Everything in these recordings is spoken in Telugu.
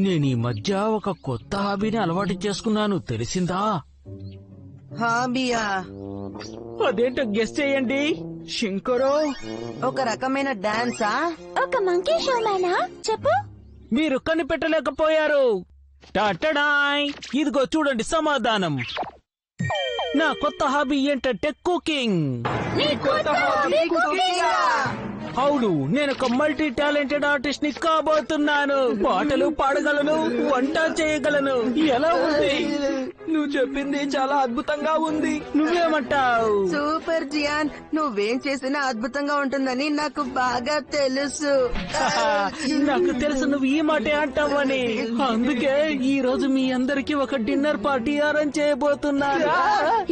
నేను ఈ మధ్య ఒక కొత్త హాబీని అలవాటు చేసుకున్నాను, తెలిసిందా? హాబీయా? అదేంటో గెస్ చేయండి. శంకరో, ఒక రకమైన డాన్సా? ఒక మంకీ షోమేనా? చెప్పు. మీరు కనిపెట్టలేకపోయారు. టాటడాయ్, ఇదిగో చూడండి సమాధానం. నా కొత్త హాబీ ఏంటంటే కుకింగ్. అవును, నేను ఒక మల్టీ టాలెంటెడ్ ఆర్టిస్ట్ ని కాబోతున్నాను. పాటలు పాడగలను, వంట చేయగలను. ఎలా ఉంది? నువ్వు చెప్పింది చాలా అద్భుతంగా ఉంది. నువ్వేమంటావు? సూపర్ జియాన్, నువ్వేం చేసినా అద్భుతంగా ఉంటుందని నాకు బాగా తెలుసు. నాకు తెలుసు నువ్వు ఈ మాటే అంటావని. అందుకే ఈ రోజు మీ అందరికి ఒక డిన్నర్ పార్టీ అరేంజ్ చేయబోతున్నాను.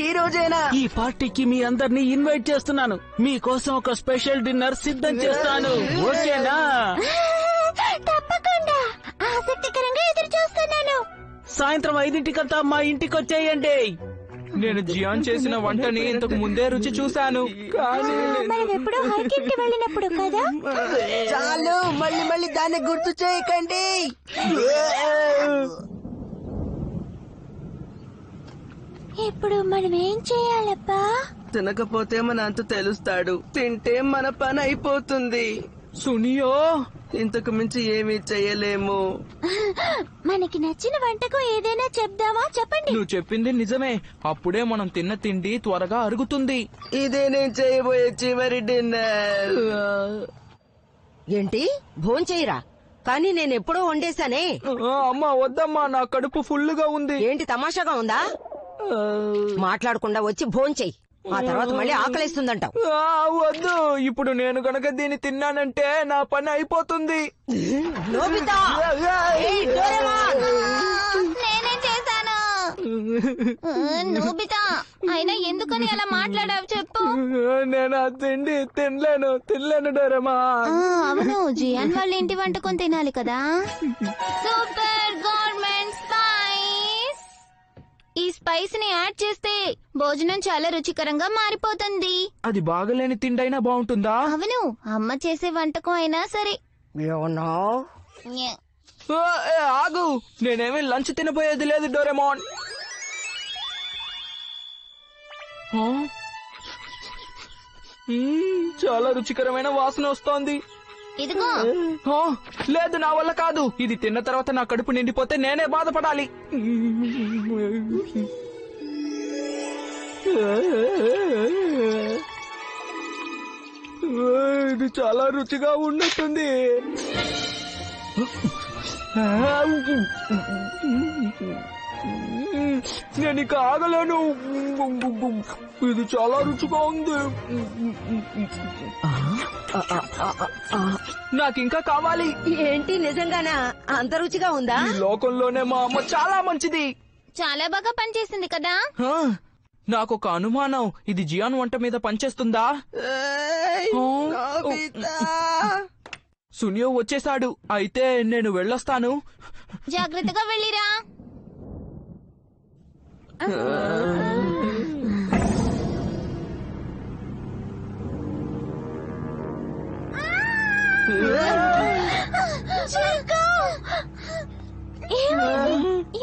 ఈ రోజేనా? ఈ పార్టీకి మీ అందరినీ ఇన్వైట్ చేస్తున్నాను. మీకోసం ఒక స్పెషల్ డిన్నర్ సిద్ధం చేస్తాను. ఓకేనా? తప్పకుండా. ఆసక్తికరంగా ఎదురు చూస్తున్నాను. సాయంత్రం 5 మా ఇంటికి వచ్చేయండి. నేను జియాన్ చేసిన వంటని ఇంతకు ముందే రుచి చూశాను, కానీ మనం ఎప్పుడో హైకింగ్ కి వెళ్ళినప్పుడు కదా. చాలు, మళ్ళీ మళ్ళీ దాన్ని గుర్తు చేయకండి. ఇప్పుడు మనం ఏం చేయాలప్పా? తినకపోతే మన అంత తెలుస్తాడు, తింటే మన పని అయిపోతుంది. సునియో, ఇంతకు మించి ఏమీ చెయ్యలేము. మనకి నచ్చిన వంటకం ఏదైనా చెప్దామా? చెప్పండి. నువ్వు చెప్పింది నిజమే. అప్పుడే మనం తిన్న తిండి త్వరగా అరుగుతుంది. ఇదే నేను చేయబోయే చివరి డిన్నర్. ఏంటి భోంచేయరా? కానీ నేనెప్పుడో వండేశానే. అమ్మా వద్దమ్మా, నా కడుపు ఫుల్లుగా ఉంది. ఏంటి తమాషాగా ఉందా? మాట్లాడకుండా వచ్చి భోంచేయి, ఆ తర్వాత మళ్ళీ ఆకలిస్తుందంటావు. వద్దు, ఇప్పుడు నేను గనక దీన్ని తిన్నానంటే నా పని అయిపోతుంది. నోబితా! ఏయ్, డోరేమాన్! నేనేం చేశాను? నోబితా, అయినా ఎందుకని అలా మాట్లాడావు చెప్పు. నేను ఆ తిండి తినలేను డోరేమా. అవును, జియాన్ వాళ్ళ ఇంటి వంటకం తినాలి కదా. Super government spice. ఈ స్పైస్ ని యాడ్ చేస్తే భోజనం చాలా రుచికరంగా మారిపోతుంది. అది బాగలేని తిండైనా బాగుంటుందా? అవును, అమ్మ చేసే వంటకం అయినా సరే. ఆగు, నేనేమీ లంచ్ తినపోయేది లేదు డోరేమోన్. చాలా రుచికరమైన వాసన వస్తోంది. ఇదిగో. లేదు, నా వల్ల కాదు. ఇది తిన్న తర్వాత నా కడుపు నిండిపోతే నేనే బాధపడాలి. ఇది చాలా రుచిగా ఉన్నట్టుంది. నేను ఇక ఆగలేను. ఇది చాలా రుచిగా ఉంది. నాకింకా కావాలి. ఏంటి నిజంగానా? అంత రుచిగా ఉందా? ఈ లోకంలోనే మా అమ్మ చాలా మంచిది. చాలా బాగా పనిచేసింది కదా. నాకొక అనుమానం, ఇది జియాన్ వంట మీద పనిచేస్తుందా? సునియో వచ్చేశాడు. అయితే నేను వెళ్ళొస్తాను. జాగ్రత్తగా వెళ్ళిరా.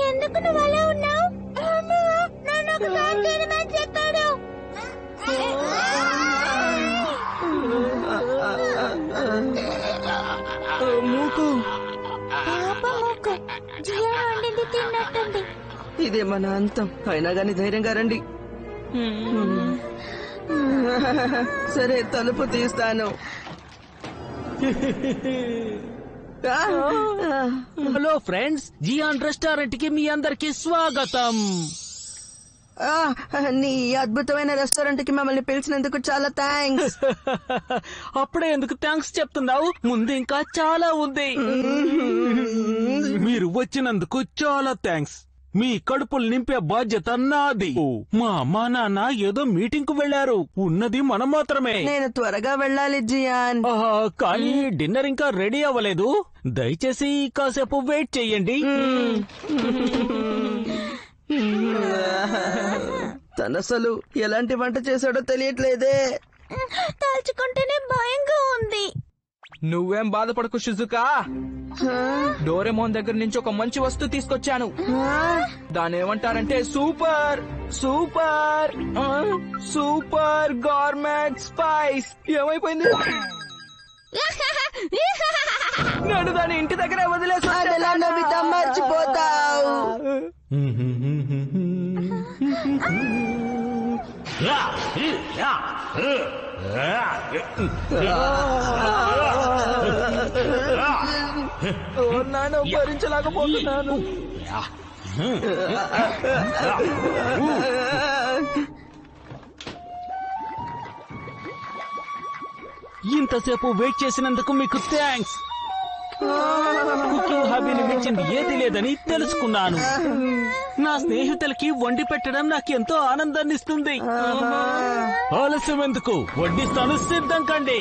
ఎందుకు నువ్వు అలా ఉన్నావు? నన్ను చెప్పాడు. మూకు, పాప మూకు, జియాన్ వండింది తిన్నట్టుంది. ఇదే మన అంతం. అయినా గాని ధైర్యంగా రండి. సరే, తలుపు తీస్తాను. హలో ఫ్రెండ్స్, జియాన్ రెస్టారెంట్ కి మీ అందరికి స్వాగతం. నీ అద్భుతమైన రెస్టారెంట్ కి మమ్మల్ని పిలిచినందుకు చాలా థ్యాంక్స్. అప్పుడే ఎందుకు థ్యాంక్స్ చెప్తున్నావు? ముందు ఇంకా చాలా ఉంది. మీరు వచ్చినందుకు చాలా థ్యాంక్స్. మీ కడుపులు నింపే బాధ్యత నాది. మా అమ్మా నాన్న ఏదో మీటింగ్ కు వెళ్లారు. ఉన్నది మనం మాత్రమే. నేను త్వరగా వెళ్ళాలి జియాన్. కానీ డిన్నర్ ఇంకా రెడీ అవ్వలేదు. దయచేసి కాసేపు వెయిట్ చెయ్యండి. తనసలు ఎలాంటి వంట చేశాడో తెలియట్లేదే. తలుచుకుంటేనే భయంగా ఉంది. నువ్వేం బాధపడకు షిజుకా. డోరేమోన్ దగ్గర నుంచి ఒక మంచి వస్తువు తీసుకొచ్చాను. దాని ఏమంటారంటే super super super government spice. ఏమైపోయింది? నేను దాని ఇంటి దగ్గరే వదిలేసి అదెలా నోబితా మర్చిపోతావు? నాన్న భరించలేకపోతున్నాను. ఇంతసేపు వెయిట్ చేసినందుకు మీకు థ్యాంక్స్. కుకింగ్ హాబీని మించింది ఏది లేదని తెలుసుకున్నాను. నా స్నేహితులకి వండి పెట్టడం నాకెంతో ఆనందాన్ని ఇస్తుంది. ఆలస్యం ఎందుకు, వడ్డిస్తాను, సిద్ధం కండి.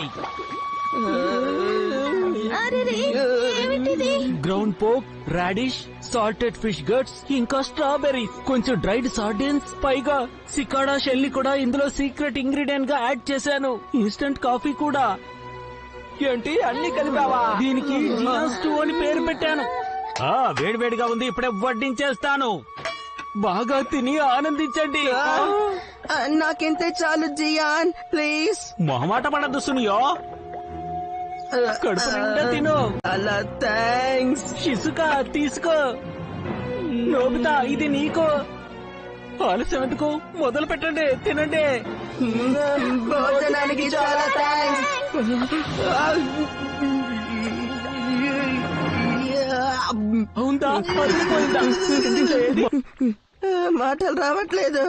Ground poke, radish, salted fish guts, ఇంకా స్ట్రాబెర్రీస్, కొంచెం డ్రైడ్ సార్డిన్స్, పైగా సికాడా షెల్ ని కూడా ఇందులో సీక్రెట్ ఇంగ్రీడియంట్ గా యాడ్ చేశాను. ఇన్స్టంట్ కాఫీ కూడా. ఏంటి అన్ని కలిపావా? దీనికి జియాన్ స్టూ అని పేరు పెట్టాను. వేడివేడిగా ఉంది, ఇప్పుడే వడ్డించేస్తాను. బాగా తిని ఆనందించండి. నాకింతే చాలు జియాన్, ప్లీజ్. మొహమాట పడద్దు సునియో, కడుపు నిండా తిను. అలా థ్యాంక్స్. షిజుకా తీసుకో. నోబితా ఇది నీకు. ఆలస్యం ఎందుకు, మొదలు పెట్టండి, తినండి. భోజనానికి చాలా థ్యాంక్స్. అవుందా, అదిరిపోయిందా? మాటలు రావట్లేదు.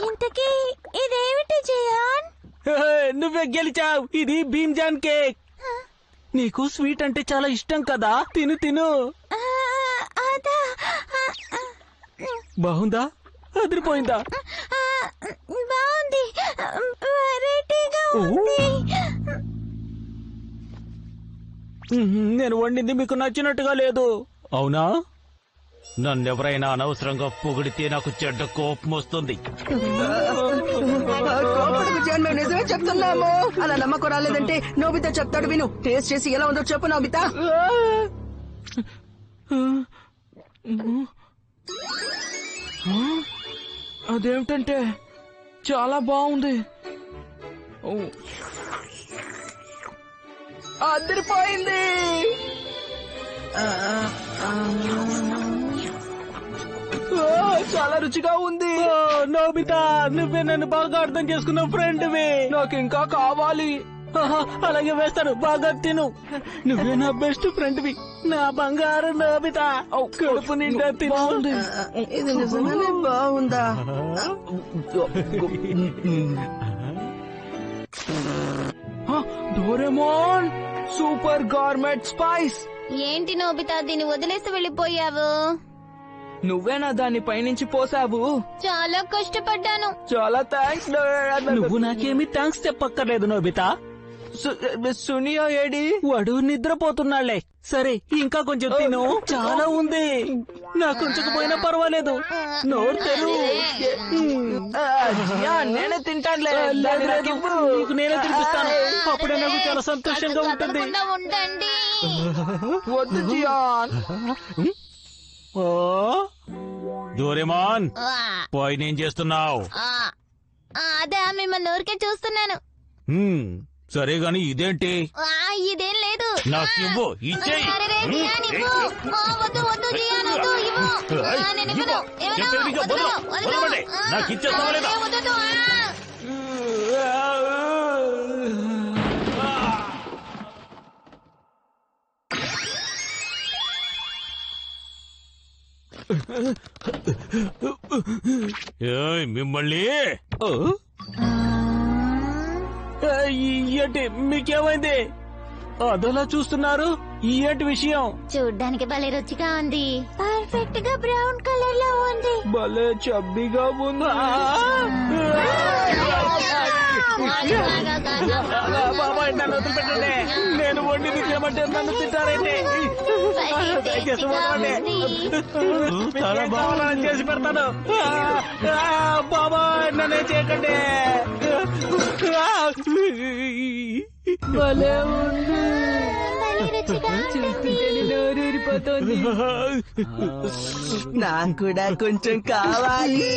ఇంతకీ ఇదేమిటి జియాన్? నువ్వే గెలిచావు. ఇది భీమ్జాన్ కేక్. నీకు స్వీట్ అంటే చాలా ఇష్టం కదా, తిను తిను. అదా బాగుందా, అదిరిపోయిందా? బాగుంది, వెరైటీగా ఉంది. నేను వండింది మీకు నచ్చినట్టుగా లేదు, అవునా? నన్నెవరైనా అనవసరంగా పొగిడితే నాకు చెడ్డ కోపం వస్తుంది. కోపడికి జియాన్, మేము నిజమే చెప్తున్నాము. అలా నమ్మకం రాలేదంటే నోబితా చెప్తాడు, విను. టేస్ట్ చేసి ఎలా ఉందో చెప్పు నోబితా. అదేమిటంటే చాలా బాగుంది. అదిరిపోయింది. చాలా రుచిగా ఉంది. నోబితా, నువ్వే నన్ను బాగా అర్థం చేసుకున్న ఫ్రెండ్వి. నాకు ఇంకా కావాలి. అలాగే వేస్తాను, బాగా తిను. నువ్వే నా బెస్ట్ ఫ్రెండ్వి, నా బంగారు నోబితా. కడుపు నిండా తిను. ఇది నిజంగానే బాగుందా? Doraemon super government spice. ఏంటి నోబితా, దీన్ని వదిలేసి వెళ్ళిపోయావు? నువ్వేనా దాన్ని పైనుంచి పోసావు? చాలా కష్టపడ్డాను. చాలా థ్యాంక్స్. నువ్వు నాకేమీ థ్యాంక్స్ చెప్పక్కర్లేదు నోబితా. Suneo AD? వాడు నిద్రపోతున్నాళ్లే. సరే, ఇంకా కొంచెం తిను, చాలా ఉంది. నాకు ఉంచకపోయినా పర్వాలేదు, నోరు తెరు. నేనే తింటానులే. నీకు నేనే తినిపిస్తాను, అప్పుడే నాకు చాలా సంతోషంగా ఉంటుంది. కదలకుండా ఉండండి. వద్దు జియాన్. ఓ డోరేమాన్, ఆ, పోయి నేం చేస్తున్నావు? అదే మిమ్మల్ని ఊరికే చూస్తున్నాను. సరే గాని ఇదేంటి? ఇదేం లేదు. నాకివ్వు, ఇచ్చేయి. అరెరే, జియాన్ ఇవ్వు. వద్దు వద్దు జియాన్, వద్దు, ఇవ్వు. నేను ఇవ్వను. చెప్పేది వదలు, వదలమండి. నాకు ఇచ్చేస్తావా లేదా? వద్దు. మిమ్మల్ని ఏంటి, మీకేమైంది? అదోలా చూస్తున్నారు, ఏంటి విషయం? చూడ్డానికి భలే రుచిగా ఉంది. పర్ఫెక్ట్ గా బ్రౌన్ కలర్ లో ఉంది. భలే చబ్బిగా ఉంది. బాబా, బాబాయ్ నన్ను వదిలిపెట్టండి. నేను వండింది తినమంటే నన్ను తింటారండి. దయచేసి వదలండి. మీకేం కావాలో నేను చేసి పెడతాను. బాబాయ్ నన్నే చేయకండి. భలే ఉంది. చూస్తుంటేనే నోరూరిపోతోంది. నాకు కూడా కొంచెం కావాలి.